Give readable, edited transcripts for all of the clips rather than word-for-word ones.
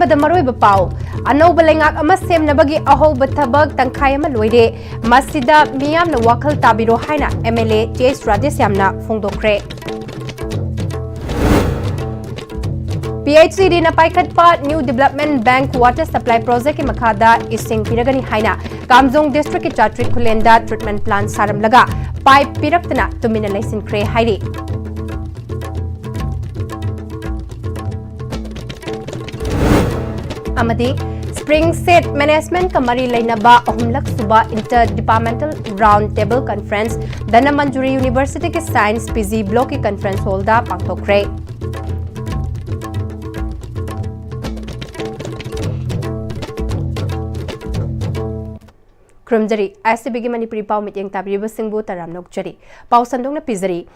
ꯑꯍꯥꯟꯕꯗ ꯃꯔꯨꯑꯣꯏꯕ ꯄꯥꯎ ꯑꯅꯧꯕ ꯂꯩꯉꯥꯛ ꯑꯃ ꯁꯦꯝꯅꯕꯒꯤ ꯑꯍꯧꯕ ꯊꯕꯛ ꯇꯪꯈꯥꯏ ꯑꯃ ꯂꯣꯏꯔꯦ ꯃꯁꯤꯗ ꯃꯤꯌꯥꯝꯅ ꯋꯥꯈꯜ ꯇꯥꯕꯤꯔꯣ ꯍꯥꯏꯅ MLA ꯆꯦꯁ ꯔꯥꯙꯦꯁ꯭ꯌꯥꯝꯅ ꯐꯣꯡꯗꯣꯛꯈ꯭ꯔꯦ PHCD na paikhatpa New Development Bank Water Supply Project ki makhada ising piragani haina Kamjong District ki Chatri Khulenda treatment plant saramlaga pipe piraktana tumina laisin kre hairi amadi Spring Set Management Kamari Lainaba Ahumlak Suba Interdepartmental Round Table Conference Dana Manjuri University ki Science PG Block ki Conference Hall da pangthokre Krumjari ICB ki Manipuri pau mityeng tabiriba singbu taram nokjari pau sandong na pizari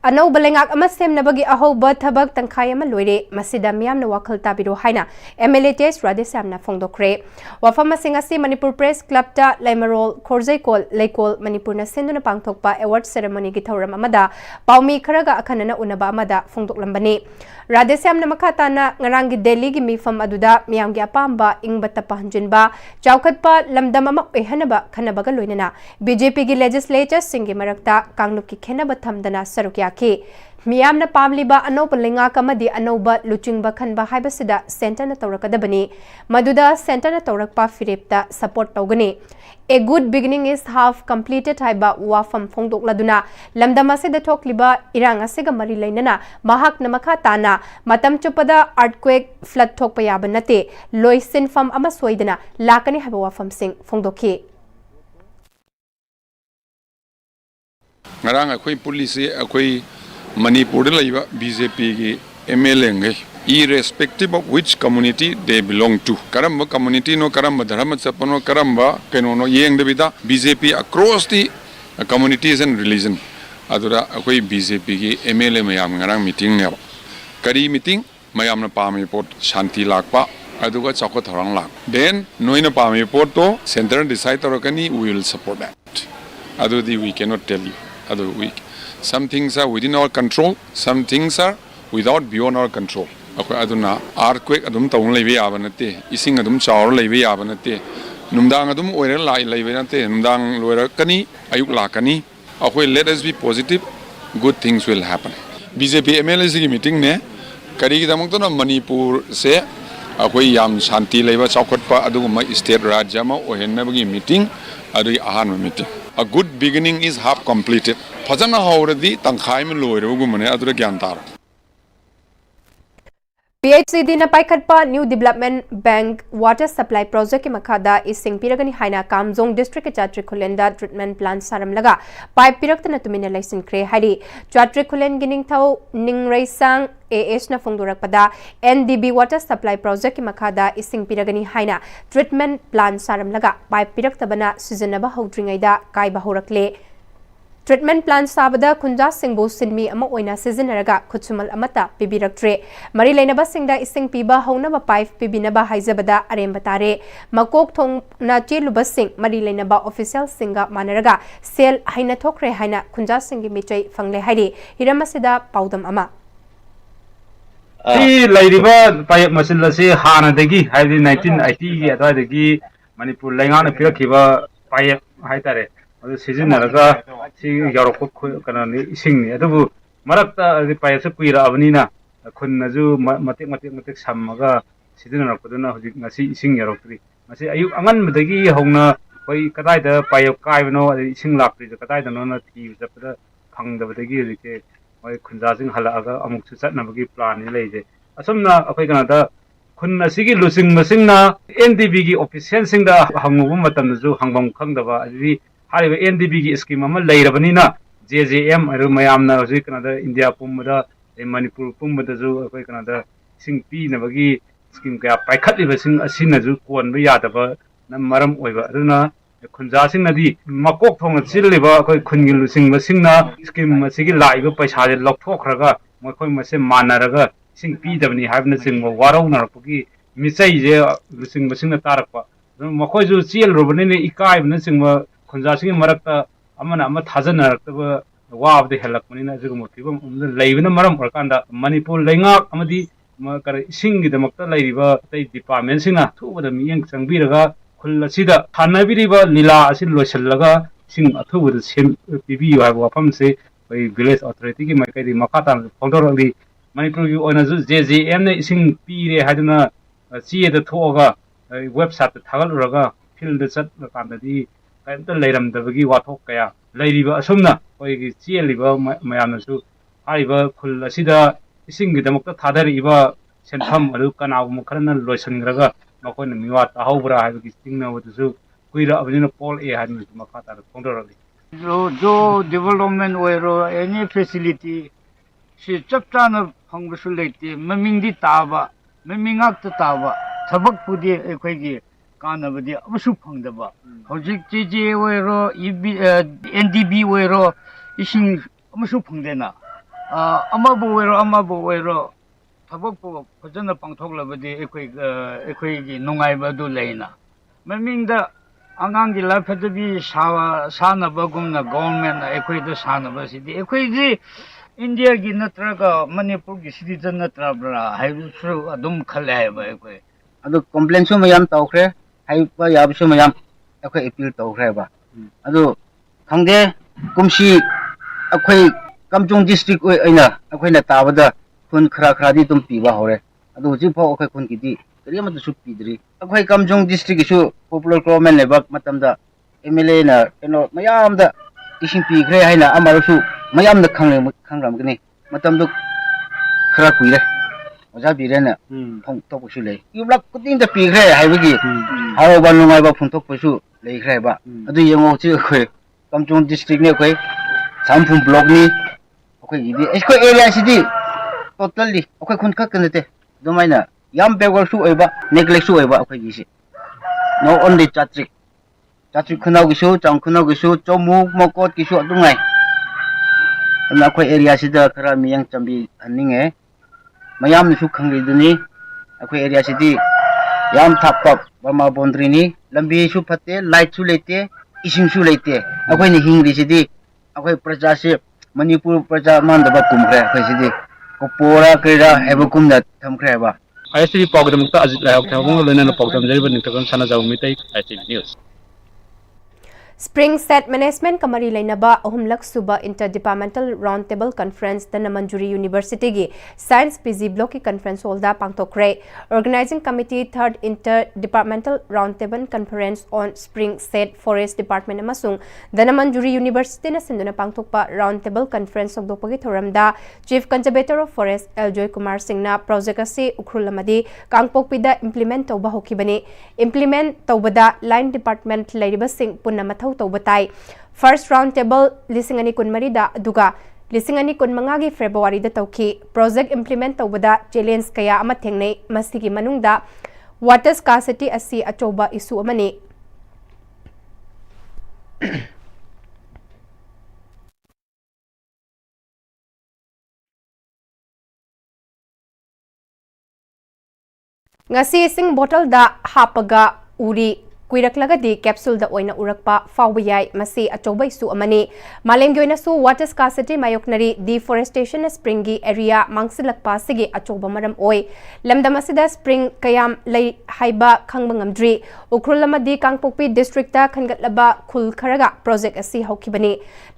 Anau balengak ama semnabagi ahoba thabak tangkhai ama loire masida miyamna wakhal tabiro haina MLA Tes Radhesyamna phongdokre wafam asing asi Manipur Press Club ta Laimarol Khorjai Kol Leikol Manipur na senduna pangthokpa award ceremony ki thauram amada paumi kharaga akhanana unaba amada phongdoklambani Radhesyamna makhatana ngarangi Delhi gi mifam aduda miyamgi apamba ingba tapahanjinba chaukhatpa lamdam ama ehanaba khanabaga loinana BJP gi legislature singi marakta kangnup ki khenaba thamdana sarukya Miyamna pamliba anoba lengak amadi anoba luchingba khanba haibasida center na tawrakadabani maduda center na tawrakpa firepta support tawgani A good beginning is half completed haiba wafam phongdokladuna lamdamasida thokliba irang asega mari lainana mahak namakha tana matam chupada earthquake flood thokpa yaba nate loisin fam ama soidana lakani haiba wafam sing phongdokhi ngarang akhoi police akhoi Manipur laiba BJP ki MLA ngai irrespective of which community they belong to karamba community no karamba dharma chapano karamba keno no yeng debida BJP across the communities and religion adura akhoi BJP ki MLA mayam ngarang meeting ne kari meeting mayam na pami pot shanti lakpa aduga chakot tharang lak then noina pami pot to center decide torokani we will support that adudi we cannot tell you other week some things are within our control some things are without beyond our control akoi aduna earthquake adum taung leibe yaba nate ising adum chaur leibe yaba nate numdang adum oire lai leibe nate numdang loira kani ayuk la kani akoi let us be positive good things will happen BJP MLA gi meeting ne kari gi damok to na Manipur se akoi yam shanti leiba chaukhatpa aduguma state rajya ma ohenna gi meeting adui ahan meeting A good beginning is half completed. Fajana already tangkhai me loire ugumane adura gyan tar. PHCD na paikhatpa New Development Bank Water Supply Project ki makhada ising piragani haina Kamjong District ki Chatri Khulenda treatment plant saramlaga pipe piraktana tumina laisin kre hari Chatri Khulen gining thau ningrai sang AS na phongdorakpada NDB Water Supply Project ki makhada ising piragani haina treatment plant saramlaga pipe piraktabana sijanaba hodringaida kaiba horakle Treatment plant sabada kunja singbo sinmi ama oina sizinaraga khuchumal amata pibiraktre mari lainaba singda ising piba haunaba pipe pibinaba haizabada aremba tare makok thong na cheluba sing mari lainaba official singa manaraga sel haina thokre haina kunja singi michai fangle hairi hiramasida paudam ama lairiba pipe machine lasi hana dagi haidi 1980 gi adadagi Manipur laingana pirakhiba pipe haitare sizinaraga si yarokko kanani isingni adubu marakta payasa kuira abnina khunaju matek sammaga sizinarakoduna hojik ngasi ising yaroktri ngasi ayuk angan madagi hongna koi kadai da payok kaibno ising lakri kadai da no na thi japda phangdabadagi hojike koi khunjasing halaga amuk su chatnabagi plan ni leije asomna akai kanada khun asigi lusing masingna NDB gi official singda hangubu matamju hangbam khangdaba adi hariba NDB gi scheme ama leirabanina JJM aru mayamna hoji kanada India pumada Manipur pumada ju akoi kanada sing pi nabagi scheme kaya paikhatliba sing asina ju konba yadaba nam maram oiba aduna khunja sing nadi makok thong chilliba akoi khungil sing masingna scheme masigi laiba paisa je lokthokraga mokoi mase manaraga sing pi dabni habna sing warau narakgi misai je sing masingna tarakpa mokoi ju chil robani ikaibna sing khunjasing marakta amana ama thajanaraktaba wabde helakmanina jugumotibam leibna maram orkanda Manipur lengak amadi ꯏꯁꯤꯡꯒꯤꯗꯃꯛꯇ ꯂꯩꯔꯤꯕ ꯑꯇꯩ ꯗꯤꯄꯥꯔꯠꯃꯦꯟꯁꯤꯡꯅ ꯊꯨꯕꯗ ꯃꯤꯠꯌꯦꯡ ꯆꯪꯕꯤꯔꯒ ꯈꯨꯜ ꯑꯁꯤꯗ ꯊꯥꯟꯅꯕꯤꯔꯤꯕ ꯂꯤꯂꯥ ꯑꯁꯤ ꯂꯣꯏꯁꯤꯜꯂꯒ ꯏꯁꯤꯡ ꯑꯊꯨꯕꯗ ꯄꯤꯕꯤꯌꯨ ꯍꯥꯏꯕ ꯋꯥꯐꯝꯁꯤ ꯑꯩꯈꯣꯏ ꯚꯤꯂꯦꯖ ꯑꯣꯊꯣꯔꯤꯇꯤꯒꯤ ꯃꯥꯏꯀꯩꯗꯒꯤ ꯃꯈꯥ ꯇꯥꯅ ꯐꯣꯡꯗꯣꯔꯛꯂꯤ ꯃꯅꯤꯄꯨꯔꯒꯤ ꯑꯣꯏꯅꯁꯨ JJMꯅ ꯏꯁꯤꯡ ꯄꯤꯔꯦ ꯍꯥꯏꯗꯨꯅ ꯆꯦꯗ ꯊꯣꯛꯑꯒ ꯋꯦꯕꯁꯥꯏꯠꯇ ꯊꯥꯒꯠꯂꯨꯔꯒ ꯐꯤꯜꯗ ꯆꯠꯂꯀꯥꯟꯗꯗꯤ ꯀꯔꯤꯝꯇ ꯂꯩꯔꯝꯗꯕꯒꯤ ꯋꯥꯊꯣꯛ ꯀꯌꯥ ꯂꯩꯔꯤꯕ ꯑꯁꯨꯝꯅ ꯑꯩꯈꯣꯏꯒꯤ ꯆꯦꯜꯂꯤꯕ ꯃꯌꯥꯝꯅꯁꯨ ꯍꯥꯏꯔꯤꯕ ꯈꯨꯜ ꯑꯁꯤꯗ ꯏꯁꯤꯡꯒꯤꯗꯃꯛꯇ ꯊꯥꯗꯔꯛꯏꯕ ꯁꯦꯟꯐꯝ ꯑꯗꯨ ꯀꯅꯥꯒꯨꯝꯕ ꯈꯔꯅ ꯂꯣꯏꯁꯤꯟꯈ꯭ꯔꯒ ꯃꯈꯣꯏꯅ ꯃꯤꯋꯥ ꯇꯥꯍꯧꯕ꯭ꯔꯥ ꯍꯥꯏꯕꯒꯤ ꯆꯤꯡꯅꯕꯗꯨꯁꯨ ꯀꯨꯏꯔꯛꯑꯕꯅꯤꯅ ꯄꯣꯛꯂꯛꯑꯦ ꯍꯥꯏꯗꯨꯅꯁꯨ ꯃꯈꯥ ꯇꯥꯅ ꯐꯣꯡꯗꯣꯔꯛꯂꯤ जो डेवलपमेंट ओइरो एनी फैसिलिटी से चप चाना फंगबसु लेते ममिंगदी ताबा ममिंगाक ताबा थबक पुदि अखोइगी कानबदि अबसु फंगदबा हौजिक जेजे ओइरो NDB ओइरो इसिंग अमसु फंगदेना अमाबो ओइरो थबक पु फजना पांथोकलबदि अखोइगी नुंगाइबदु लेना ममिंगदा आंगांगी लाफदबी सानबगुमना गवर्नमेंट अखोइदा सानबसिदि अखोइदि इंडिया की नत्रगा मणिपुर की सिटीजन नत्रब्रा हाइबसु अदुम खले हाइबा अखोइ अदु कंप्लेंट सु मयाम तौखरे हाइबा याबसु मयाम अखोइ अपील तौखरेबा अदु खंगे कुमसी अखोइ कमचोंग डिस्ट्रिक्ट ओइना अखोइना ताबदा खुन खरादी तुम पीबा हौरे अदु हुजिफा अखोइ खुन किदि करियमत सु पीद्री अखोइ कमचोंग डिस्ट्रिक्ट इशु पॉपुलर गवर्नमेंट लेबक मतमदा MLA ना केनो मयामदा इसिंग पीखरे हाइना अमारसु मयामदा खंगरामगनि मतमदु खरा कुइरे ओजा बिरेना फंथोकसु ले युब्लक कुतिंदा पीखरे हाइबगी हारोबा नुंगाइबा फंथोकसु लेखरेबा अदु यंगो छि अखोइ कमचोंग डिस्ट्रिक्ट ने अखोइ सामफुम ब्लॉक नि अखोइ इदि एखोइ एरिया सिदि टोटली अखोइ खुन खकनते दुमाइना याम बेवर सु ओइबा नेग्लेक्ट सु ओइबा अखोइ गिसि नो ओनली चात्रिक खुनाव गिसु चांग खुनाव गिसु चोमु मकोट गिसु अदुंगाइ ना अखोइ एरिया सिदा खरा मियंग चंबी हनिंगे मयाम निसु खंगरिदुनी अखोइ एरिया सिदि याम थापप बर्मा बाउंड्रीनी लंबी सु फते लाइट सु लेते इसिंग सु लेते अखोइ नि हिंगरि सिदि अखोइ प्रजा से मणिपुर प्रजा मानदबा कुमखरे अखोइ सिदि कोपोरा क्रेरा हेबकुमना थमखरेबा ISTV पाउगदमुक्ता अजित लायक थाबुंग लोइना पाउगदम जरिबा नितकन साना जाउ मितै ISTV news Spring Set Management Kamari Lainaba Ahumlak Suba Interdepartmental Roundtable Conference the Manipuri University gi Science PG Block ki Conference Hall da pangtokre Organizing Committee 3rd Interdepartmental Roundtable Conference on Spring Set Forest Department amasung the Manipuri University na sinduna pangtokpa Roundtable Conference of dopagi thoramda Chief Conservator of Forest Eljoy Kumar Singh na project ase ukhulamadi kangpokpida implement tawba hokibani implement tawbada line department lairiba sing punna तौबताई first round table लिसिंगनी कुनमरी दा दुगा लिसिंगनी कुनमंगा की February दा तौकी प्रोजेक्ट इंप्लीमेंट तौबदा चैलेंज कया अमा थेंगनै मसिगी मनुंगदा वाटर स्कार्सिटी असी अचौबा इशू अमनी ngasi sing bottle da hapaga uri कुइरकलगदी कैप्सूल दा ओइना उरकपा फावबयाई मसी अचौबा इशू अमनी मालेमगी ओइनासु वाटर स्कार्सिटी मायोकनरी डिफोरेस्टेशन स्प्रिंगी एरिया मांगसिलकपा सिगी अचौबा मरम ओइ लमदम असिदा स्प्रिंग कयाम लै हाइबा खंगबा ngamdri उख्रुलमदी कांगपोकपी डिस्ट्रिक्ट खनगतलबा खुल खरगा प्रोजेक्ट असि हौखिबनी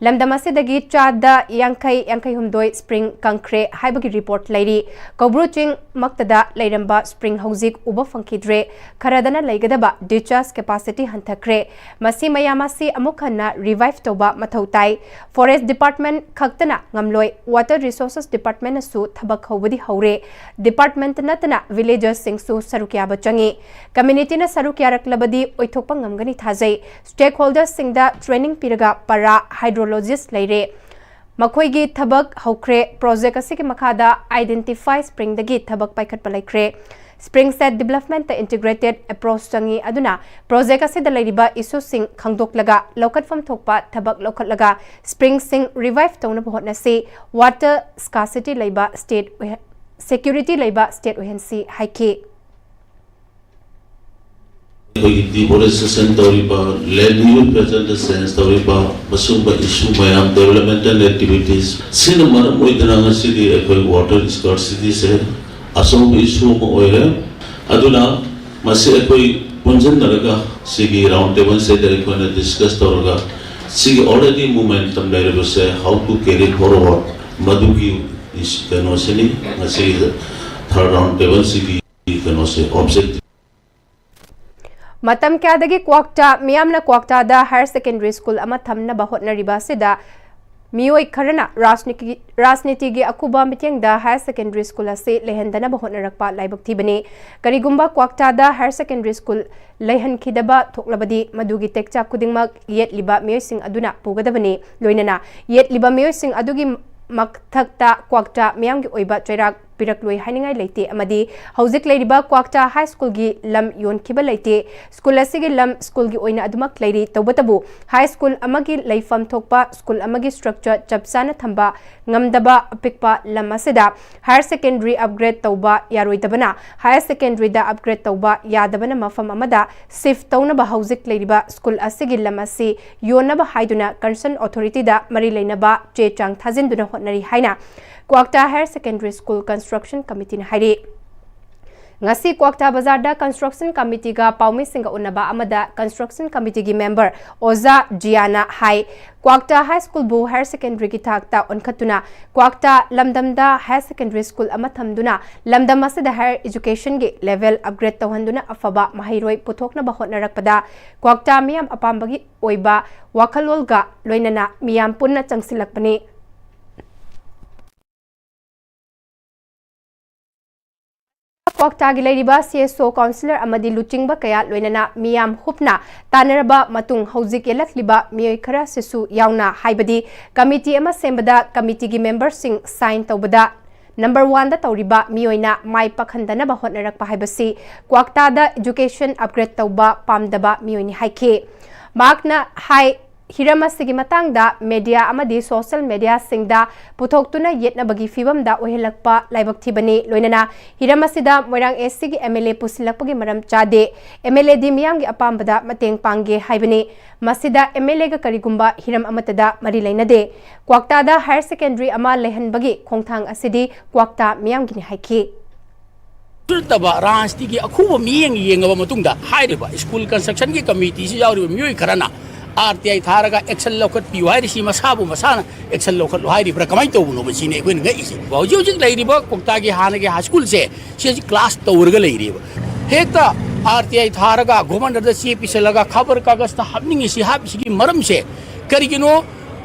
लमदम असिदगी चादा यांखै हुमदोय स्प्रिंग कंख्रे हाइबगी रिपोर्ट लैरी कौब्रु चिंग मक्तदा लैरंबा स्प्रिंग हौजिक उबा फंखिद्रे खरदना लैगदबा discharge capacity hanthakre masi mayamasi amukhana revive toba mathautai forest department khaktana ngamloi water resources department asu thabak hobadi haure department natana villagers singsu sarukya bachangi community na sarukya raklabadi oithokpa ngamgani thajai stakeholders singda training piraga para hydrologist leire makhoi thabak haukre project asiki makhada identify spring dagi thabak paikhat palaikre Spring Set Development Integrated Approach changi aduna project asida lairiba issue sing khangdoklaga lokat fam thokpa thabak lokatlaga spring sing revive tawna bhotna se water scarcity laiba state security laiba state agency haike deforestation tawriba land use present sense tawriba masumba issue mayam developmental activities sin maram oidana ngasidi water scarcity se asong issue mo oire aduna masi ekoi punjan naraga sigi round table se dere ko na discuss toraga sigi already momentum there was how to carry forward madugi is kano sini masi third round table sigi kano se objective matam kyadagi kwakta miyamna kwakta da higher secondary school ama thamna ba hotnariba sida मियोई खरना राजनीति की अकुबा meeting दा higher secondary school असे लेहंदना बहोनरकपा लाइबक थीबने करिगुंबा क्वाक्टा दा हायर सेकेंडरी स्कूल लेहन खिदबा थोकलबदी मदुगी टेक्चा कुदिंगमक येतलिबा मियोइसिंग अदुना पुगदबने लोइनना येतलिबा मियोइसिंग अदुगी मकथक्ता क्वाक्टा मियामगी ओइबा चैराक पिरकलोई हाइनिंगाई लेते अमदी हौजिक लेरिबा क्वाक्टा हाई स्कूल की लम योनखिबा लेते स्कूल असिगी लम स्कूल की ओइना अदुमक लेरि तौबतबु हाई स्कूल अमगी लेफम थोकपा स्कूल अमगी स्ट्रक्चर चपसाना थंबा ngamdaba apikpa lam asida higher secondary upgrade tauba yaroidabana higher secondary da upgrade tauba yadabana mafam amada shift taunaba hauzik leiriba school asigi lam asi yonaba haiduna concern authority da mari leinaba che chang thajinduna hotnari haina Kwakta Higher Secondary School Construction Committee na hairi ngasi Kwakta Bazar da Construction Committee ga paumi singa unaba amada Construction Committee gi member Oza Giana Hai Kwakta High School bu Higher Secondary ki thakta onkhatuna Kwakta lamdamda Higher Secondary School amathamduna lamdam asida higher education gi level upgrade tawhanduna afaba mahairoi puthokna ba hotnarakpada Kwakta miyam apambagi oiba wakhalol ga loinana miyam punna changsilakpani Kwakta gi leiriba CSO councillor amadi luchingba kaya loinana miyam hupna tanaraba matung hauzik elakliba miyoi khara sisu yauna haibadi committee ama sembada committee gi members sing sign tawbada number 1 da tawriba miyoina mai pakhandana ba hotnarakpa haibasi Kwakta da education upgrade tawba pamdaba miyoini haike makna hai Hiramasigi matangda media amadi social media singda puthokuna yetna bagi fibam da ohelakpa laibak thibani loinana hiramasida moirang SC gi MLA pusilakpagi maram chade MLA di miyam gi apambada mateng pangge haibani masida MLA ga karigumba hiram amatada mari lainade Kwakta da higher secondary ama lehan bagi khongthang asidi Kwakta miyam gi ni haiki taba ransti gi akhuba miyeng yengaba matungda hairiba school construction gi committee si yawri miyoi kharana RTI tharaga action lokat pi wai si masabu masana action lokat lo hairi bra kamai to no basi ne kuin ngai si bauji uji lai riba Kwakta gi hana gi high school se class tawrga lai riba heta RTI tharaga gomandar da CP se laga khabar kagas ta hapning si hab si gi maram se karigino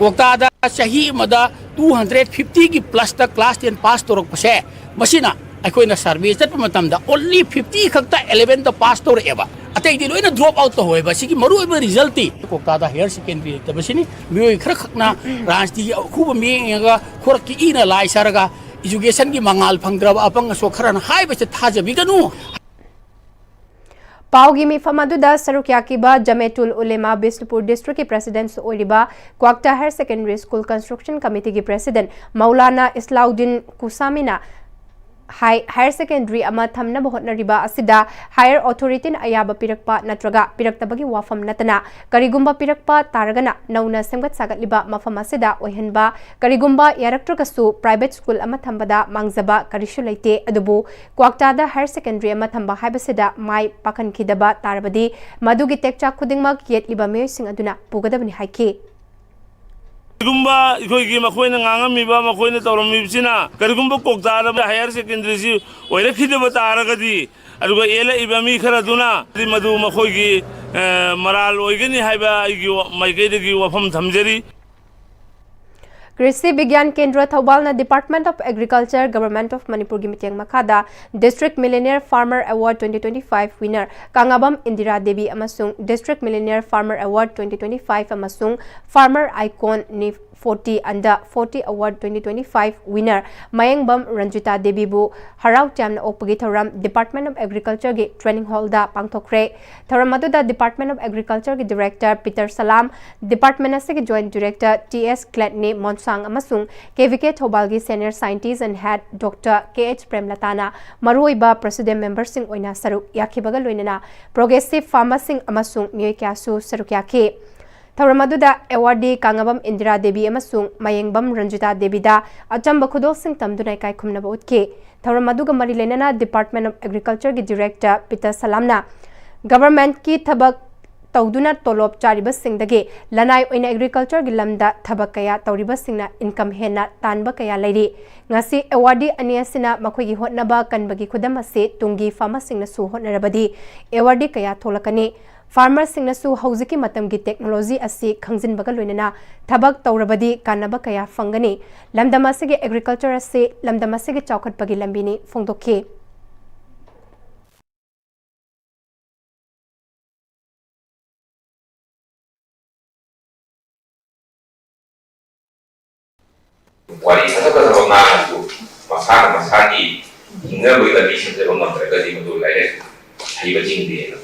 Kwakta da sahi mada 250 gi plus ta class 10 pass torok pase masina akoina survey chat matam da only 50 khakta 11 ta pass tor eba atai di loina drop out to hoiba sigi maru eba result ti Kwakta da higher secondary ta basini mioi khara khakna rajti khuba mi nga khorki ina lai saraga education gi mangal phangdraba apang so kharan haiba se thajabi ganu Paugi mi famaduda Sarukyaki-ba Jametul Ulema Bisnupur District ki President Oliba Kwakta Higher Secondary School Construction Committee ki President Maulana Islauddin Kusamina Higher Secondary ama thamna bahotnariba asida higher authority na ayaba pirakpa natraga piraktabagi wafam natana karigumba pirakpa taragana nauna semgat sagatliba mafam asida oihanba karigumba yaraktragasu private school ama thambada mangjaba karishu leite adubu Kwakta da higher secondary ama thamba haibasida mai pakhan khidaba tarabadi madugi tekcha khudingmak yetliba meising aduna pugadabani haike Karigumba ikhoi makhoi na ngangamiba makhoi na tawramibsina karigumba Kwakta da higher secondary si oira khidaba taragadi aduga ela ibami khara duna di madu makhoi gi maral oigani haiba igi maikaidagi wafam thamjari Krishi Vigyan Kendra Thaubalna Department of Agriculture Government of Manipur gi miteng makhada District Millionaire Farmer Award 2025 winner Kangabam Indira Devi amasung District Millionaire Farmer Award 2025 amasung Farmer Icon ni 40 under 40 Award 2025 winner Mayengbam Ranjita Devi bu harau chamna opagi thoram Department of Agriculture gi training hall da pangthokre thoram adu da Department of Agriculture gi Director Peter Salam Department ase gi Joint Director TS Gladney Monsang amasung KVK Thobal gi Senior Scientist and Head Dr KH Premlatana maruiba President member sing oina saruk yakhibaga loinana Progressive Farmer sing amasung miyoi kyasu saruk yakhi Thauram aduda awardee Kangabam Indira Devi amasung Mayengbam Ranjita Devida achamba khudosing tamdunai kai khumnaba utke. Thauram aduga mari lenana Department of Agriculture ki Director Peter Salamna Government ki thabak Tauduna Tolop Charibas Singdage, Lanai in Agriculture Gilamda, Tabakaya, Tauribas Singna, Income Hena, Tanbakaya Lady. Ngasi awardee Aniasina, Makogi Hotnaba, Kanbagi Kudamase, Tungi, Farmer Singna Su Honorabadi, awardee Kaya Tolakane. Farmer Singna Su Hausiki Matamgi Technology Asi, Kangzin Bagalunana, Tabak Taurabadi, Kanabakaya Fangani, Lamdamasigi Agriculture Asi, Lamdamasigi Chaukat Bagilambini, Fongdoke. Wali satu kesalahan itu masalah di hingga kita bisa terima terkait dengan lain hidup tinggi itu.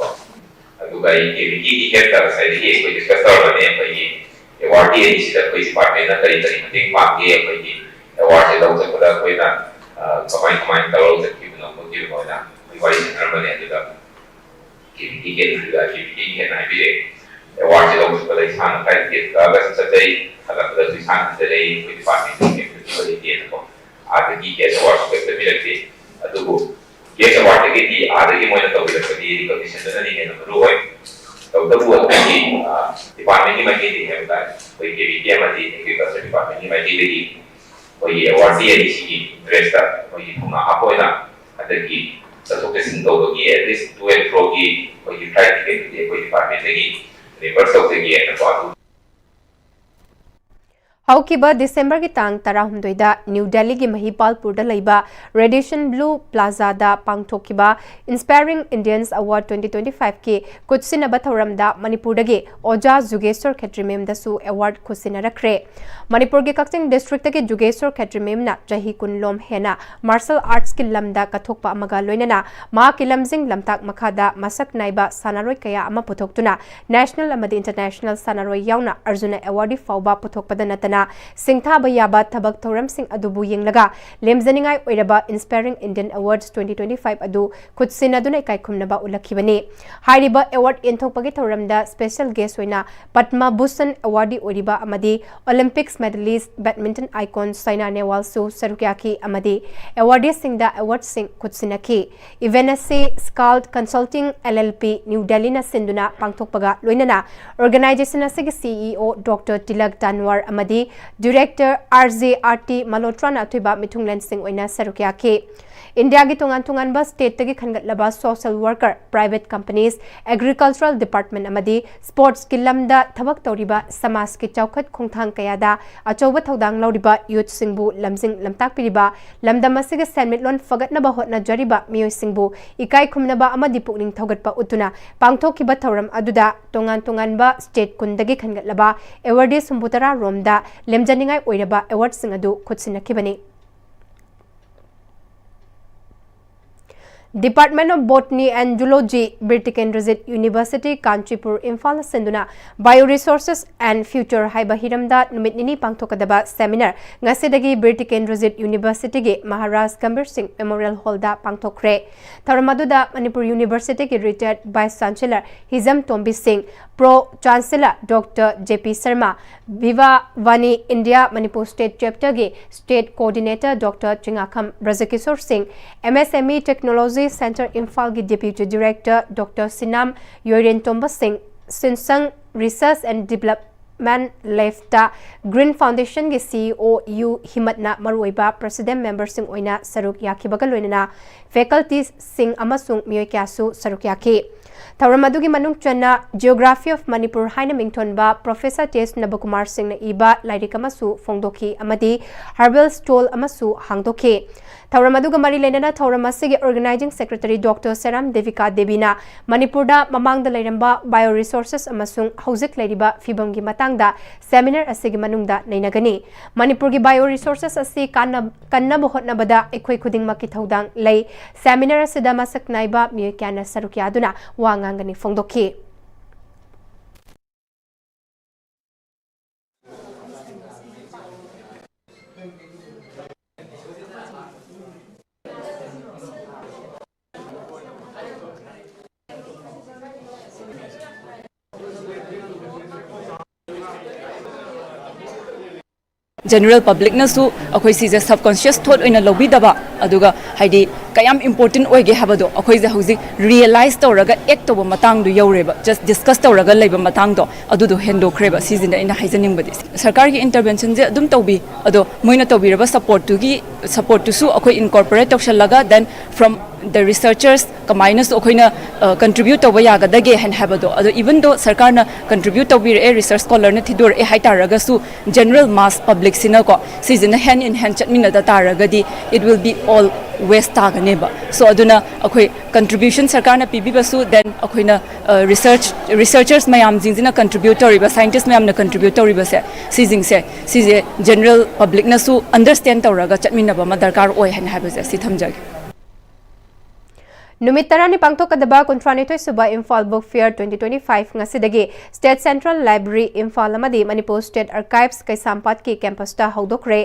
Aku kaya ini kita saya ini kita discuss orang ni kaya award ini sih kaya department nak dari penting panggil kaya award itu untuk kita kaya kemain kalau untuk kita nak mungkin kaya wali sekarang ni juga kita juga kita nak pilih award itu untuk kita sana kaya kita agak sesuai agak kita sana dari department आदि कैसे वाट करते भी रखते तो वो कैसे वाट के दी आदि की मोहन तो भी रखते दी रिकॉग्निशन तो नहीं है ना रो है तो वो कि डिपार्टमेंट की मर्जी दी है बता कोई के भी क्या मर्जी एग्रीकल्चर डिपार्टमेंट की मर्जी दी कोई अवार्ड दिया इसी की ड्रेस था कोई हम आप हो ना अदर की तो के सिंधु तो की एटलीस्ट टू एंड फ्रो की कोई ट्राई की कोई डिपार्टमेंट की रिवर्स होते की है ना Haukiba December ki tang Tarahumdoida New Delhi ki Mahipalpur da laiba Radiation Blue Plaza da pangthokiba Inspiring Indians Award 2025 ki Kutsinaba Thauramda Manipur dagi Oja Jugeshwar Khetrimem da su award khusina rakre Manipur ki Kakching district ki Jugeshwar Khetrimem na jahi kunlom hena martial arts ki lamda kathokpa amaga loinana ma ki lamjing lamtak makhada masak naiba sanaroi kaya ama puthoktuna National amadi International sanaroi yauna Arjuna Award fauba puthokpada natana Singtha Bayaba Tabak Thoram Singh Adubu Yinglaga Lemzaningai Oiraba Inspiring Indian Awards 2025 Adu Kutsina Dunai Kai Kumnaba Ulakibani Hairiba Award Inthokpagi Thoramda Special Guest Oina Padma Bhushan Awardee Oiriba Amadi Olympics medalist badminton icon Saina Nehwal Su Sarukyaki Amadi Awardee Singda Award Singh Kutsina Ki Evenase Scald Consulting LLP New Delhi na Sinduna Pangthokpaga Loinana Organization Asigi CEO Dr. Tilak Tanwar Amadi Director RJRT Malhotra Athiba Mithunglen Singh Oina Sarukya Ke India ki tungan ba state tagi khangatlaba social worker private companies agricultural department amadi sports ki lamda thabak toriba samas ki chawkhat khongthang kayada achoba thodang lauriba youth singbu lamjing lamtak piriba lamda masiga senmit lon fagatna ba hotna jariba miyoi singbu ikai khumnaba amadi pukning thogatpa utuna pangthokiba thoram aduda tungan ba state kundagi khangatlaba awardee sumbutara romda lemjaningai oiraba award sing adu khutsinakibani Department of Botany and Zoology, Birtikendrajit University, Kanchipur, Imphal Sinduna, Bioresources and Future Haiba Hiramda Numitnini Pangthokadaba Seminar, Ngasidagi Birtikendrajit University ge Maharaj Gambhir Singh Memorial Hall da Pangthokre. Tharamaduda Manipur University ke retired Vice Chancellor Hizam Tombi Singh, Pro Chancellor Dr. JP Sharma, Viva Vani India Manipur State Chapter ge State Coordinator Dr. Chingakam Brazakishore Singh, MSME Technology Center Imphal ki Deputy Director Dr. Sinam Yoren Tomba Singh, Sinsang Research and Development Lefta Green Foundation ki CEO U Himatna Maruiba President Member Singh Oina Saruk Yakibaga Loinana Faculties Singh Amasung Miyoi Kyasu Saruk Yaki Tauramadugi Manung Chana Geography of Manipur Haina Mingtonba Professor T.S. Nabakumar Singh na iba Lairik Amasu Fongdoki Amadi Herbal Stall Amasu Hangdoki Tauramaduga Mari Lenana Tauramasi Organizing Secretary Dr. Seram Devika Devina Manipurda Mamangda Lairamba Bioresources Amasung Hauzik Lairiba Fibamgi Matangda Seminar Asigi Manungda Nainagani Manipurgi Bioresources Asi Kanna Bohotna Bada Ekoi Kuding Makithodang Lay Seminar Asida Masak Naiba Miyakana Sarukyaduna Wangangani Fongdoki general public na su akhoi si je subconscious thought oina lobi daba aduga haidi kayam important oige habado akhoi je hauji realize tawraga act to matang du yaureba just discuss tawraga leiba matang do adu do hendo kreba season ina haijaning badi sarkar gi intervention je adum tawbi ado moina tawbiraba support to su akhoi incorporate tawshalaga then from the researchers kamaina su akhoi contribute to yaga dage hen habado ado even though sarkar na contribute to a research scholar na thidur e haitaraga su general mass public sina ko season hand in hand chatmina da taragadi it will be all waste taganeba so aduna akhoi contribution sarkar na pb basu then akhoi na researchers mayam jingina contributory ba scientists mayam na contributory ba se season se general public na su understand tawraga chatmina ba ma darkar oi hen habaje si thamjage Numit tarani pangthokadaba kuntranitoi suba Imphal Book Fair 2025 ngasidagi State Central Library Imphal amadi Manipur State Archives Kaisampat ki campus ta hodokre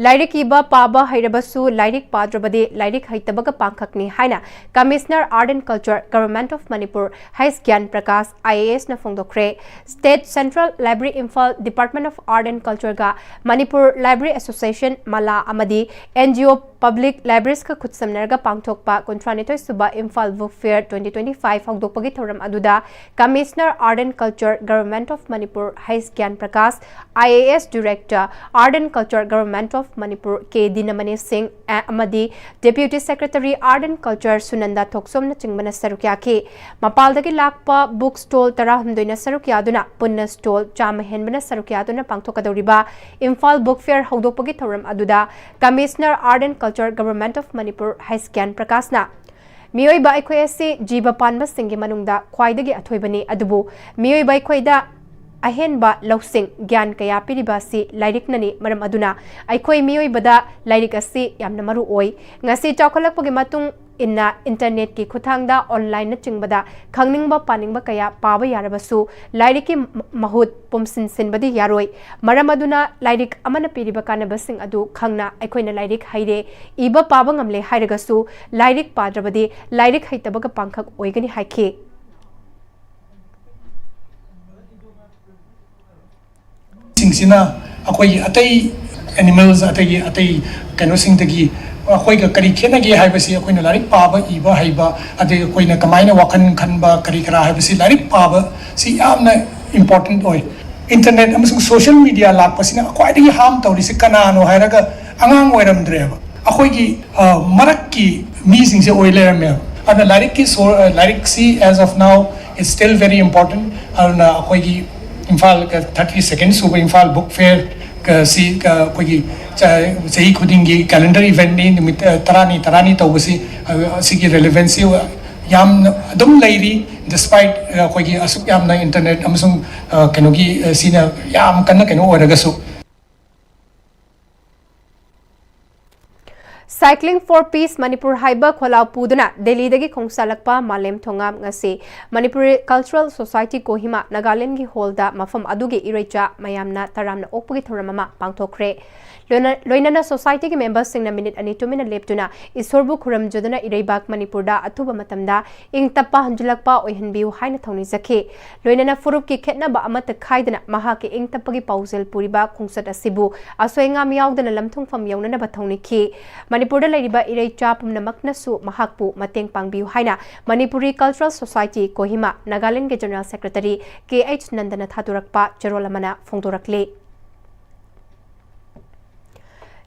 lairik iba paba hairabasu lairik padrabadi lairik haitabaga pangkhakni haina Commissioner Art and Culture Government of Manipur Hais Gyan Prakash IAS na phongdokre State Central Library Imphal Department of Art and Culture ga Manipur Library Association Mala amadi NGO Public Libraries ka khutsamnarga pangthokpa kuntranitoi suba Imphal Book Fair 2025 hogdokpagi thoram aduda Commissioner Art and Culture Government of Manipur Hais Gyan Prakash IAS Director Art and Culture Government of Manipur K Dinamani Singh amadi Deputy Secretary Art and Culture Sunanda Thoksom na chingmana sarukya ki mapaldagi lakpa book stall tarahumdoina sarukya aduna punna stall chama henbana sarukya aduna pangthokadoriba Imphal Book Fair hogdokpagi thoram aduda Commissioner Art and Culture Government of Manipur Hais Gyan Prakash na Miyoi ba aikoi asi jiba panba singi manungda khwaidagi athoibani adubu miyoi ba aikoi da ahen ba lausing gyan kaya piriba si lairik nani maram aduna aikoi miyoi bada lairik asi yamna maru oi ngasi chawkhalakpagi matung inna internet ki khuthangda online na chingbada khangningba paningba kaya paba yarabasu lairik ki mahut pomsin sinbadi yaroi maram aduna lairik amana piriba kanaba sing adu khangna aikoina lairik haire iba paba ngamle hairagasu lairik padrabadi lairik haitabaga pangkhak oigani haikhe singsina akoi atai animals atai kano singdagi akoi ga kari khena gi haibasi akoina larik paba iba haiba ade akoina kamaina wakan khanba kari kara haibasi larik paba si amna important oi internet amasung social media lakpasina akwai ham tawri se kanano hairaga angang oiramdreba akoi gi marak ki mi singse oilerame ana larik ki larik si as of now is still very important ana akoi gi Imphal 32nd Super Imphal Book Fair si kogi sahi khudingi calendar event ni numit tarani tawbasi sigi relevancy yam adum lairi despite kogi asuk yam na internet amasung kenogi sina yam kanna keno oragasu Cycling for Peace Manipur Haiba Kholau Puduna Delhi dagi khongsalakpa Malem Thongam ngasi Manipuri Cultural Society Kohima Nagaland gi holda mafam adugi irecha mayamna taramna okpagi thoramama pangthokre loinana society gi members singna minute ani 2 minute leptuna isorbu khuram jodana ireibak Manipur da athuba matamda ing tappa hanjulakpa oihanbiu haina thongni zakhe loinana furup ki khetna ba amata khaidana maha ki ing tappagi pausel puriba khungsat asibu asoinga miyaudana lamthung fam yaunana bathongni khi Manipur Laiba Irei Chapum Namaknasu Mahakpu Mateng Pangbiu Haina Manipuri Cultural Society Kohima Nagaland General Secretary KH Nandana Thaturakpa Cherolamana Phongdorakle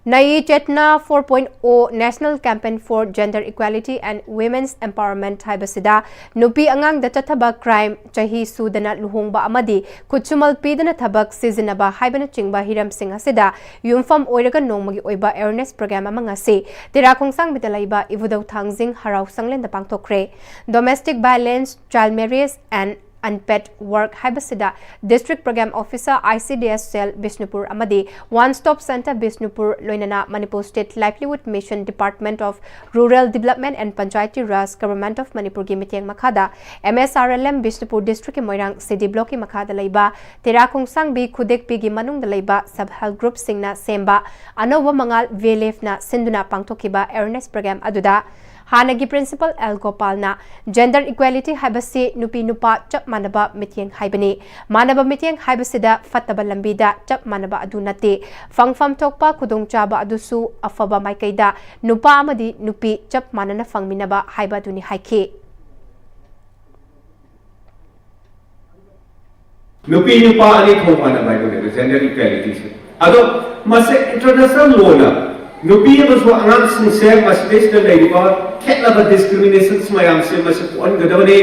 Nai Chetna 4.0 National Campaign for Gender Equality and Women's Empowerment Haibasida Nupi Angang da Chataba Crime Chahi Sudana Luhongba Amadi Kuchumal Pidana Tabak Seasonaba Haibana Chingba Hiram Singh Asida Yumfam Oiraga Nomagi Oiba Awareness Program Amangase Tera Kongsang Bitalaiba Ivudaw Thangzing Harau Sanglen the Pangtokre Domestic Violence, Child Marriage and Unpaid Work Haibasida District Program Officer ICDS Cell Bishnupur Amadi One Stop Center Bishnupur Loinana Manipur State Livelihood Mission Department of Rural Development and Panchayati Raj Government of Manipur gi Mitiang Makada MSRLM Bishnupur District ki Moirang City Block ki Makada Laiba Tera Kongsang bi Khudek pi gi Manung Laiba Sub Health Group Singna Semba Anowa Mangal VLF na Sinduna Pangtokiba Awareness Program Aduda हानगी principal L गोपालना gender equality हाइबसे नुपी नुपा चप मानबा मित्येंग हाइबने मानबा मित्येंग हाइबसिदा फत्तबा लंबीदा चप मानबा अदु नते फंगफम थोकपा खुदोंचाबा अदुसु अफबा माइकैदा नुपा अमदी नुपी चप मानना फंगमिनबा हाइबा दुनि हाइखे नुपी नुपा अने थोमाना बाइबने जेंडर इक्वालिटी से अदो मसे इंटरनेशनल लॉ ना नुपी बसो अंगाम सिंसे मस्देश द लेबा खेलब डिस्क्रिमिनेशन मयाम से मसे कोन गदवने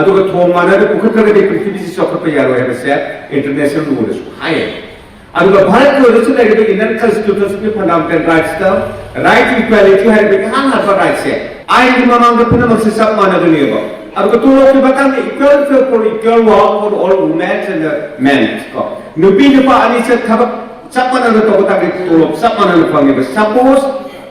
अदो थोमाना द पुखत द पृथ्वी से सखत यारो है बसे इंटरनेशनल लॉ सो हाय अदो भारत को रचना लेबे इंडियन कॉन्स्टिट्यूशन के fundamental rights the right equality है बे हां हां राइट्स है आई की मांग द पुनः मसे सब माना गनेबा अदो तो लोग के बतान equal for equal work for all women and men को नुपी नुपा अने से थबक sapana na to ta ke tolop sapana na pangi ba suppose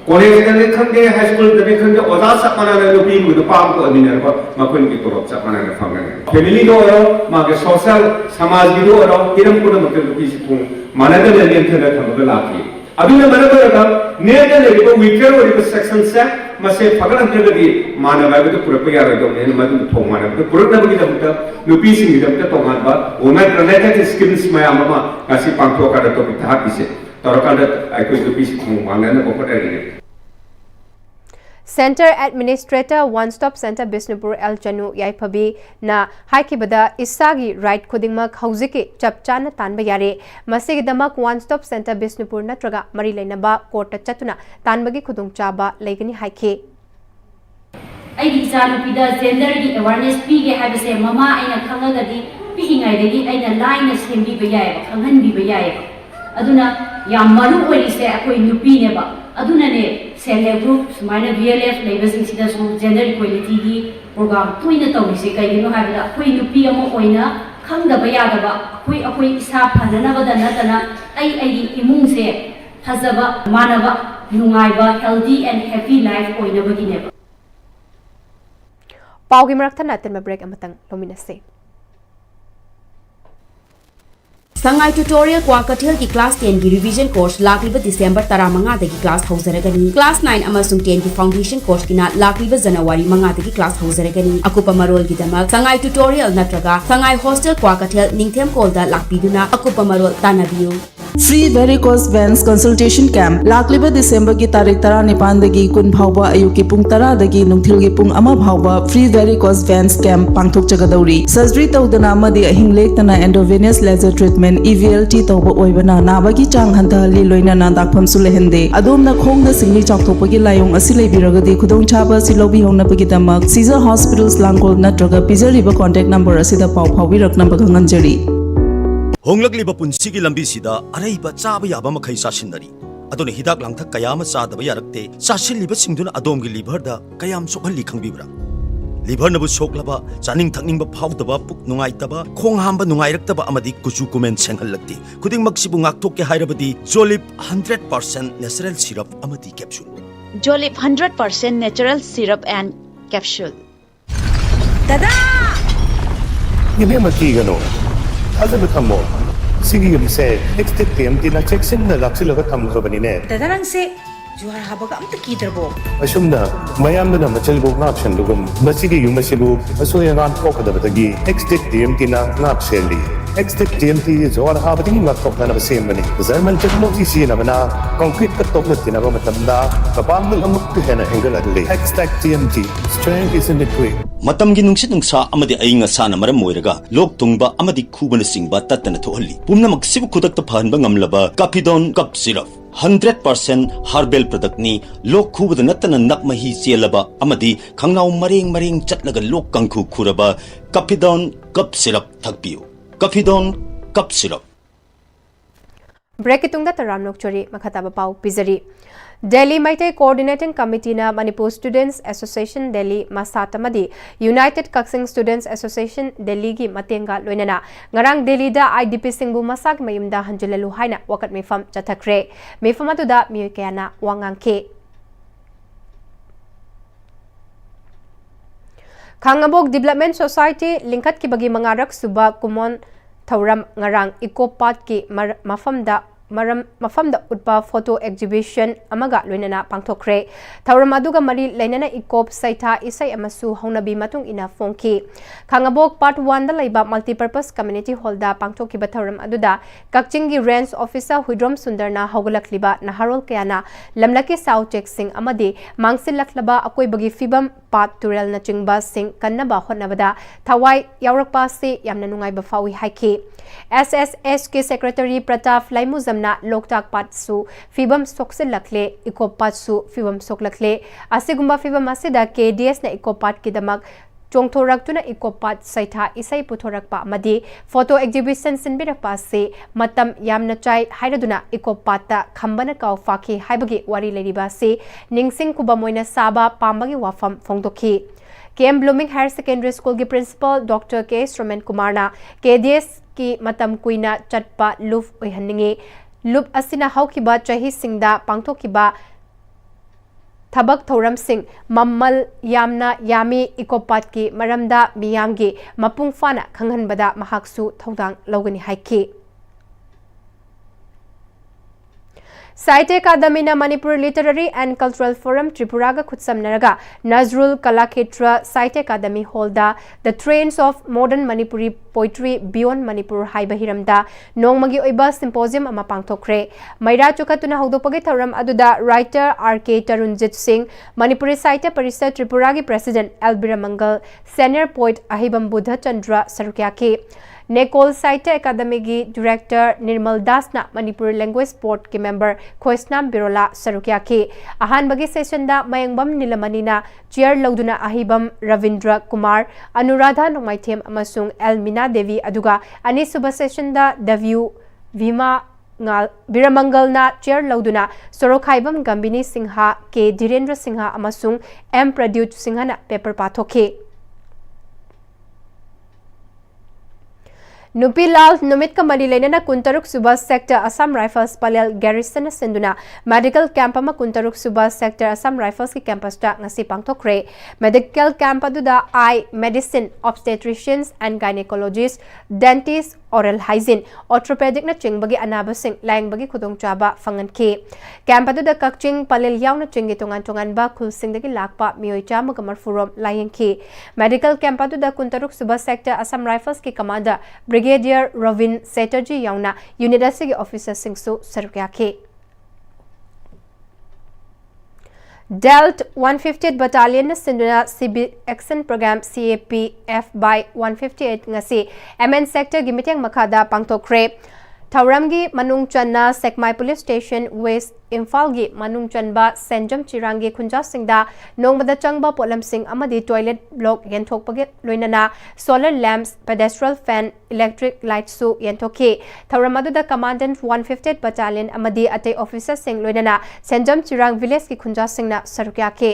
college da ne khande high school da ne khande oda sapana na no pi mu da pam ko adina ba ma ko ni tolop sapana na pangi family do ro ma ke social samaj gi do ro kiram ko na ma ke pi si pung mana da ne thana thama ba la ki aduna mana ba ga ne da le ko weaker or ko section se ma se phagal ante ga di mana ba ga pura pa ya ro ne ma du thong mana ba pura na ba gi da ta no pi sing gi da ta ma ba women related skills ma ya ma ka si pang to ka da to ta ha pi se torokanda ai ko du pi si thong ma na ko pa da ni Center Administrator One Stop Center Bisnupur El Chanu Yaiphabi na haikibada isagi right khudingmak hauziki chapchana tanba yare masigidamak One Stop Center Bisnupur natraga mari leinaba court chatuna tanbagi khudungchaba leigani haike ai di ichanupida gender gi awareness pige haibase mama aina khangagadi pihingai dagi aina line sembi ba yai khanghan bi ba yai aduna yam maru orise akoi nupi ne ba aduna ne self group sumaina VLF leibasing sida su gender equality gi program toina tawise kaigino habida akoi nupi amo oina khangdaba yadaba akoi isa phanana ba dana tana ai imung se thazaba manaba nungaiba healthy and happy life oina bagine ba paugi marakthana tenma break amatang lominase Sangai tutorial Kwakathil ki class 10 ki revision course lakliba December 15 dagi class hauzaragani class 9 amasung 10 ki foundation course kina lakliba January 5 dagi class hauzaragani akupa marol gi damak Sangai tutorial natraga Sangai hostel Kwakathil ningthem kolda lakpiduna akupa marol tanabiu Free varicose veins consultation camp lakliba December ki tarik 19 dagi kun phawba ayuki pung 10 dagi nungthil gi pung ama phawba free varicose veins camp pangthok chagadauri surgery tawdana amadi ahing lektana endovenous laser treatment EVLT tawba oibana nabagi chang hantali loinana dakpham sulehende adomna khongda singli chawthopagi layong asi leibiragadi khudong chaba silobi hongnapagi damak Caesar Hospitals Langkol natraga pizariba contact number asida pau phawi raknamba ganganjari Honglakliba punsigi lambi sida araiba chaba yaba makhai sasinari adone hidak langthak kayama chadaba yarakte sasilliba singduna adomgi liver da kayam sokhalli khangbibra liver nabu soklaba chaning thakning ba phawdaba puk nungai taba khong hamba nungai raktaba amadi kuchu kumen senghallakti khuding maksibu ngakthok ke hairabadi Jolip 100% natural syrup amadi capsule Jolip 100% natural syrup and capsule Tada Yeme makigano Azab thammo Sigi yumse next Pm-Istv na checksin na laksilaga thamkhabani ne Tadarang se juhar habaga amta kidrabo Asumna mayamna na machalbo ngapshan lugum masigi yumasibu asoya ngan kokadabagi next Pm-Istv na ngapseli next Pm-Istv juhar habagi ngaktok na basemani Zarmal technology sina bana concrete katok na tinaba matamda kapamul amuk hena hengaladli next Pm-Istv strength is in the way Matamgi nungsit nungsa amadi ainga sana maram moiraga lok tungba amadi khubana singba tatana thohalli pumna maksibu khudakta phanba ngamlaba Kapidon cup syrup 100% herbal product ni lok khubada natana nakmahi chelaba amadi khangnau mareng chatlaga lok kangkhu khuraba Kapidon cup syrup thakpiu Kapidon cup syrup break itungda taram nokchori makhataba pau pizari Delhi Maitai Coordinating Committee na Manipur Students Association Delhi Masatamadi United Kaksing Students Association Delhi gi matenga loinana ngarang Delhi da IDP singbu masak mayumda hanjulalu haina wakat mifam chathakre mifam atuda miyoy kayana wangangke Khangabok Development Society lingkat ki bagi mangarak suba kumon thauram ngarang Eco Park ki mafamda mafamda utpa photo exhibition amaga loinana pangthokre thauram aduga mari leinana ikop saitha isai amasu haunabi matung ina phongki khangabok part 1 da laiba multipurpose community hall da pangthokiba thauram aduda kakchingi range officer huidrom sundarna haugalakliba naharol kayana lamlaki sau check sing amadi mangsil laklaba akoibagi fibam pat turel na chingba sing kannaba hotnabada thawai yaurakpa se yamna nungai ba fawi haiki SSS के secretary Pratap लाइमुजमना Loktak पाटसु फिबम सोक्सिल लखले इकोप पाटसु फिबम सोक लखले असिगुम्बा फिबम असिदा KDS ना इकोप पाट की दमक चोंगथोरक्तुना इकोप पाट सैथा इसै पुथोरकपा मदि photo exhibition सिनबिरकपा से मतम यामना चाइ हाइरदुना इकोप पाटा खंबना काउ फाखि हाइबगी वारी लेरिबा से निंगसिंग कुबा मोइना साबा पामबगी वाफम फोंगदोखि KM Blooming Higher Secondary School की प्रिंसिपल डॉक्टर के श्रमेन कुमार ना KDS की मतम कुइना चटपा लुफ ओइहनिंगे लुप असिना हौकिबा चही सिंगदा पांगथोकिबा थबक थौरम सिंह मम्मल यामना यामी इकोपाट की मरमदा मियामगे मपुंग फाना खंगहनबदा महाक्सु थौदांग लौगनी हाइकी Sahitya Akademi Manipur literary and cultural forum Tripura का खुदसमनरगा Nazrul Kalakshetra Sahitya Akademi hall the trends of modern Manipuri poetry beyond Manipur हाइबा हिरमदा नोंगमगी ओइबा सिंपोजियम अमा पांगथोखरे मैरा चुखतुना हौदोपगे थौरम अदुदा राइटर RK तरुणजीत सिंह मणिपुरी साहित्य परिषद त्रिपुरा की president L Birmangal senior poet Ahibam Buddha Chandra सरुक्याके नेकोल साहित्य अकादमी की डायरेक्टर निर्मल दास ना मणिपुर लैंग्वेज बोर्ड के मेंबर खोइसनाम बिरोला सरुकिया के अहानबगी सेशन दा मयंगबम नीलमणिना chair लौदुना अहिबम Ravindra Kumar Anuradha नोमाइथेम अमसुंग L Meena Devi अदुगा अनिसुबा session दा दव्यू भीमा बिरमंगल ना चेयर लौदुना सोरोखाइबम गंबिनी सिंहा के धीरेन्द्र सिंहा अमसुंग एम प्रद्युत सिंहा ना पेपर पाथोखे नुपीलाल नुमित का मरी लेना Kuntruk sub sector Assam rifles Palel garrison सिंधुना मेडिकल कैंप में Kuntruk sub sector Assam rifles की कैंपस ngasi पांगथोखरे मेडिकल कैंप अदुदा eye medicine obstetricians and gynaecologist dentist oral hygiene orthopaedic न चिंगबगी अनाबसिंग लायंगबगी खुदोंचाबा फंगनखि कैंप अदुदा कक्चिंग पलेल यावना चिंगी तोंगान तोंगानबा खुलसिंगदगी लाकपा मियोय चामग मरफुरोम लायंखि मेडिकल कैंप अदुदा Kuntruk sub sector Assam rifles की कमांडर ब्रिगेडियर रविन सेटर्जी यावना यूनिट असिगी ऑफिसर सिंगसु सरुक्याखे Delt 158 Battalion Sinduna CB Action Program CAPF by 158 ngasi MN sector gi miteng makhada pangtokre Thauramgi manung channa Sekmai Police Station West Imphal gi manung chanba Senjam Chirangi Khunja Singda nongmada changba polam sing amadi toilet block yenthokpage loinana solar lamps pedestrian fan electric lights su yentokhi Thauramadu da commandant 158 battalion amadi atei officer sing loinana Senjam Chirang village ki Khunja Singna sarukya ke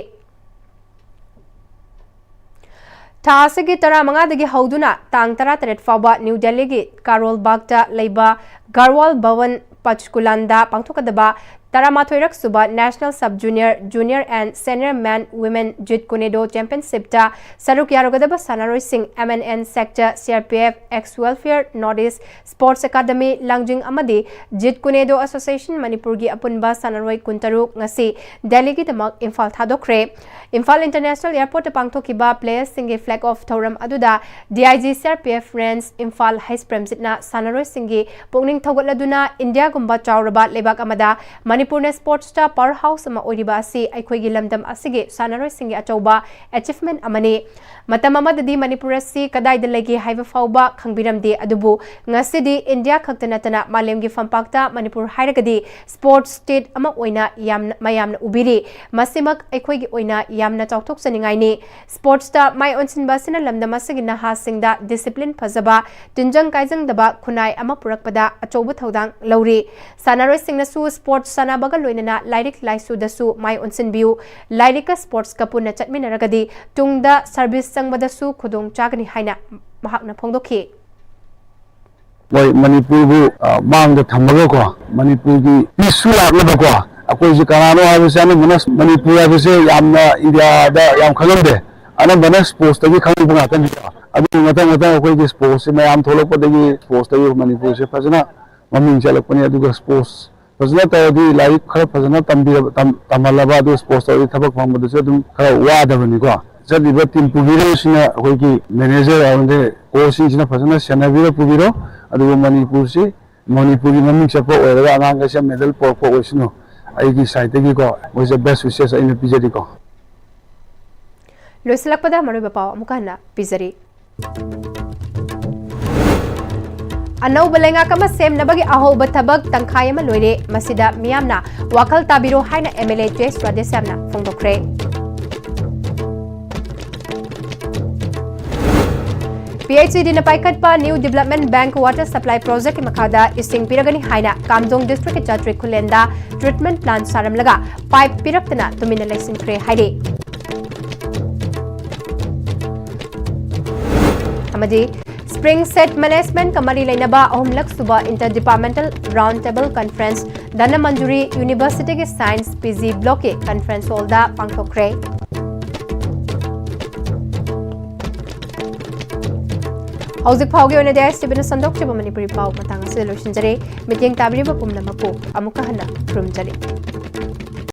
Tasigi tara mangadagi hauduna tang tara taret faba New Delhi gi Karol Bagta leiba Garwal Bhavan Pachkulanda pangthokadaba Taramathoirak suba National Sub Junior and Senior Man Women Jit Kunedo Championship ta saruk yarogadaba sanaroi sing MNN sector CRPF ex welfare Northeast Sports Academy Langjing amadi Jit Kunedo Association Manipur gi apunba sanaroi kuntaruk ngasi Delhi gi damak Imphal thadokre Imphal International Airport pangthokiba players singi flag off thoram aduda DIG CRPF Friends Imphal High Premsitna sanaroi singi pongning thogatladuna India gumba chawraba lebak amada Manipur Sports Star Powerhouse ama oriba asi aikhoigi lamdam asige sanaroi singi achauba achievement amani matam amadadi Manipur asi kadai da legi haiba fauba khangbiramde adubu ngasidi India khaktanatana malemgi fampakta Manipur hairagadi sports state ama oina mayamna ubiri masimak aikhoigi oina yamna chauthok saningai ni sports star mai onsinba sina lamdam asigi naha singda discipline phazaba tinjang kaijang daba khunai ama purakpada achauba thodang lauri sanaroi singna su sports sana baga loinana lairik laisu dasu mai onsin biu lairika sports kapuna chatminaragadi tungda service sangbada su khudong chagani haina mahakna phongdokhi moi Manipur bu mang da thamaga ko Manipur gi pisu lakna ko akoi ji karano habisane manas Manipur habise yamna India da yam khalamde ana manas sports tagi khang bunga kan adu mata akoi gi sports me am tholok padagi sports tagi Manipur se phajana ममिंग चलपने अदुगा sports फजना तौदी लाइक खरा फजना तमलबा अदु sports तौदी थबक फंबदुसु अदुम खरा वादबनी को चलिबा टीम पुगिरोसिना अखोइगी मैनेजर आउंदे कोचिंग फजना सेनाबिरो पुगिरो अदुगा मणिपुर से मणिपुरी ममिंग चप ओरगा आंगांगसे मेडल पोरपो ओइसनो आइगी साइडगी को वाज द बेस्ट विशेस इन पिजरी को लोइसलकपदा मरुबा पाव अमुकाना पिजरी अनौ बलेंगा कमा सेमनबगी अहोब थबक तंखाय अमा लोइरे मसिदा मियामना वाखल ताबिरो हाइना एमएलए जेस रादेसामना फोंदोखरे PHCD na paikatpa New Development Bank Water Supply Project makada ising piragani haina Kamjong District Chatri Khulenda treatment plant saramlaga pipe piraktana tumina laisinkhre haide amadi Spring Set Management Kamari Lainaba Ahumlak Suba Interdepartmental Roundtable Conference Dana Manjuri University ke Science PG Block ke Conference Hall da pangthokre Hauzik Pauge on a day, Stephen Sandok, Manipuri Pau, Matanga Solution Jare, Meeting Tabri Pumnamapo, Amukahana, from Jare.